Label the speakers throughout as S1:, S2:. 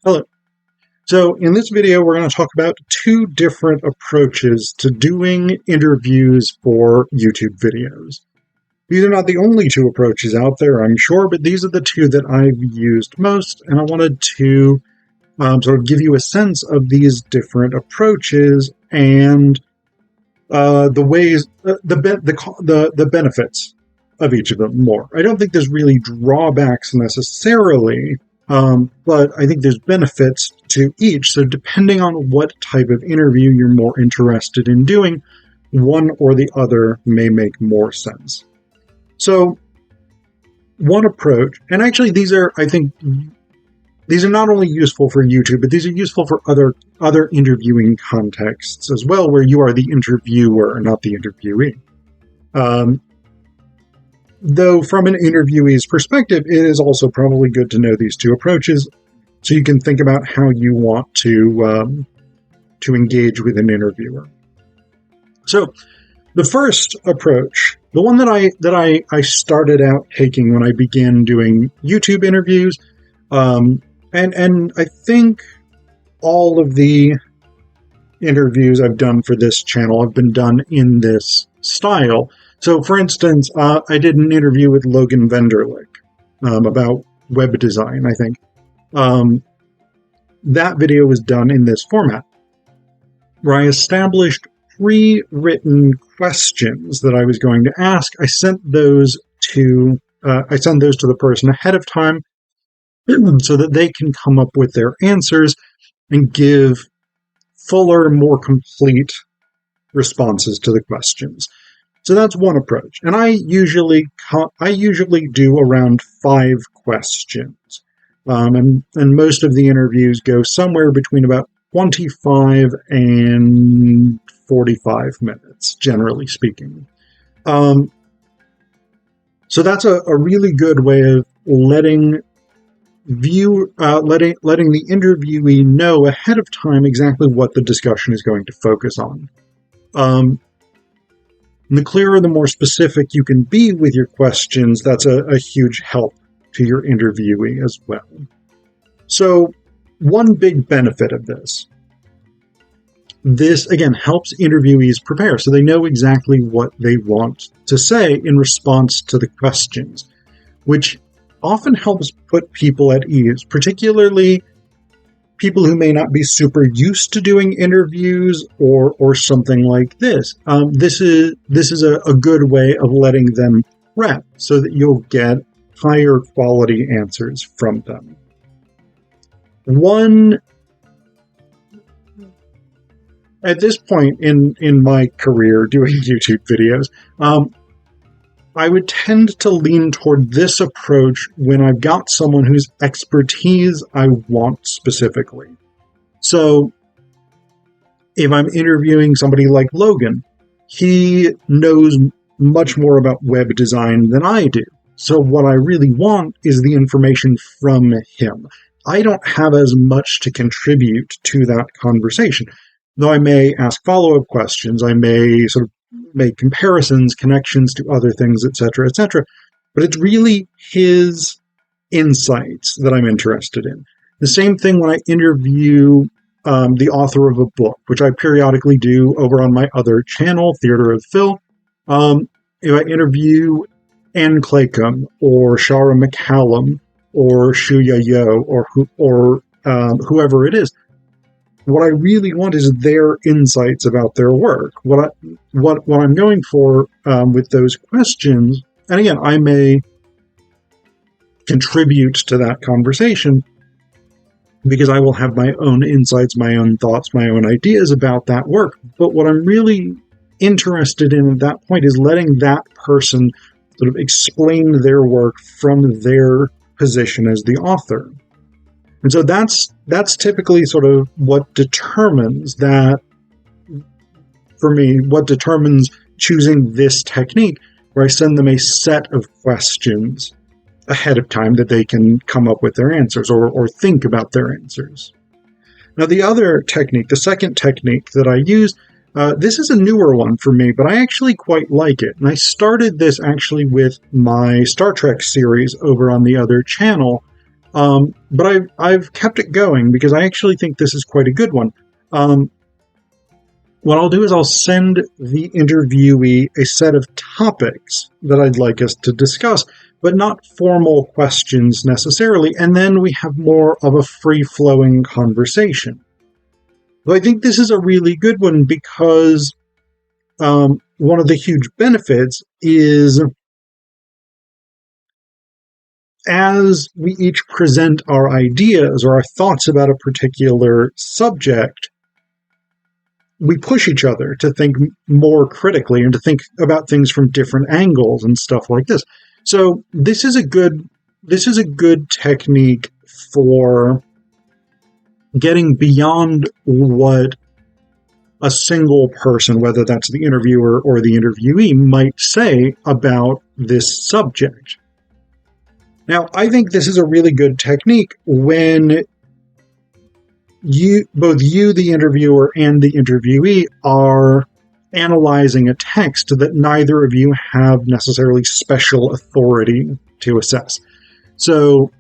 S1: Hello. So in this video, we're going to talk about two different approaches to doing interviews for YouTube videos. These are not the only two approaches out there, I'm sure, but these are the two that I've used most, and I wanted to sort of give you a sense of these different approaches and the ways, the benefits of each of them more. I don't think there's really drawbacks necessarily, but I think there's benefits to each. So depending on what type of interview you're more interested in doing, one or the other may make more sense. So one approach, and actually these are, I think, these are not only useful for YouTube, but these are useful for other interviewing contexts as well, where you are the interviewer, not the interviewee. Though from an interviewee's perspective, it is also probably good to know these two approaches so you can think about how you want to engage with an interviewer. So the first approach, the one that I started out taking when I began doing YouTube interviews, and I think all of the interviews I've done for this channel have been done in this style. So, for instance, I did an interview with Logan Venderlich about web design, I think. That video was done in this format, where I established pre-written questions that I was going to ask. I sent those to the person ahead of time so that they can come up with their answers and give fuller, more complete responses to the questions. So that's one approach. And I usually do around 5 questions. And most of the interviews go somewhere between about 25 and 45 minutes, generally speaking. So that's a really good way of letting the interviewee know ahead of time exactly what the discussion is going to focus on. And the clearer, the more specific you can be with your questions, that's a huge help to your interviewee as well. So one big benefit of this again helps interviewees prepare so they know exactly what they want to say in response to the questions, which often helps put people at ease, particularly people who may not be super used to doing interviews or something like this. This is a good way of letting them prep so that you'll get higher quality answers from them. At this point in my career doing YouTube videos, I would tend to lean toward this approach when I've got someone whose expertise I want specifically. So if I'm interviewing somebody like Logan, he knows much more about web design than I do. So what I really want is the information from him. I don't have as much to contribute to that conversation. Though I may ask follow-up questions, I may sort of make comparisons, connections to other things, etc., but it's really his insights that I'm interested in. The same thing when I interview the author of a book, which I periodically do over on my other channel, Theater of Phil. If I interview Ann Claycomb or Shara McCallum or Shuya Yo or whoever it is, what I really want is their insights about their work. What I'm going for with those questions, and again, I may contribute to that conversation because I will have my own insights, my own thoughts, my own ideas about that work. But what I'm really interested in at that point is letting that person sort of explain their work from their position as the author. And so that's typically sort of what determines that, for me, what determines choosing this technique, where I send them a set of questions ahead of time that they can come up with their answers or think about their answers. Now, the other technique, the second technique that I use, this is a newer one for me, but I actually quite like it. And I started this actually with my Star Trek series over on the other channel, But I've kept it going because I actually think this is quite a good one. What I'll do is I'll send the interviewee a set of topics that I'd like us to discuss, but not formal questions necessarily, and then we have more of a free-flowing conversation. So I think this is a really good one because one of the huge benefits is as we each present our ideas or our thoughts about a particular subject, we push each other to think more critically and to think about things from different angles and stuff like this. So this is a good technique for getting beyond what a single person, whether that's the interviewer or the interviewee, might say about this subject. Now, I think this is a really good technique when both you, the interviewer, and the interviewee are analyzing a text that neither of you have necessarily special authority to assess. So,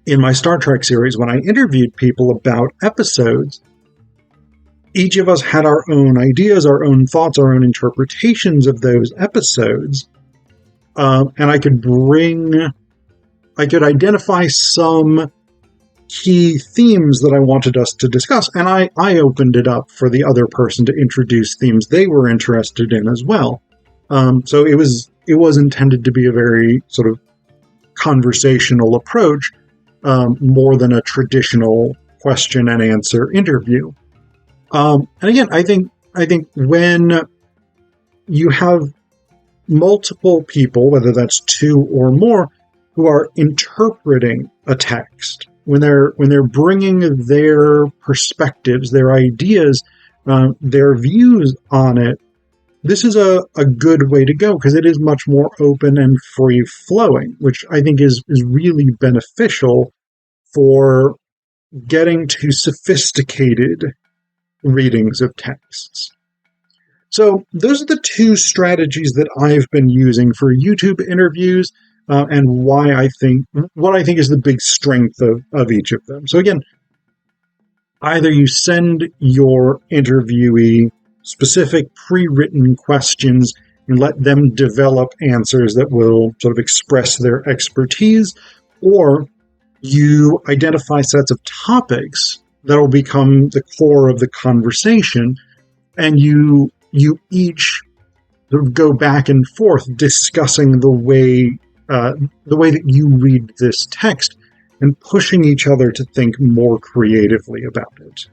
S1: in my Star Trek series, when I interviewed people about episodes, each of us had our own ideas, our own thoughts, our own interpretations of those episodes. And I could identify some key themes that I wanted us to discuss, and I opened it up for the other person to introduce themes they were interested in as well. So it was intended to be a very sort of conversational approach, more than a traditional question and answer interview. And again, I think when you have multiple people, whether that's two or more, who are interpreting a text, when they're bringing their perspectives, their ideas, their views on it, this is a good way to go because it is much more open and free flowing, which I think is really beneficial for getting to sophisticated readings of texts. So those are the two strategies that I've been using for YouTube interviews, and what I think is the big strength of each of them. So again, either you send your interviewee specific pre-written questions and let them develop answers that will sort of express their expertise, or you identify sets of topics that will become the core of the conversation, and you each sort of go back and forth discussing the way that you read this text and pushing each other to think more creatively about it.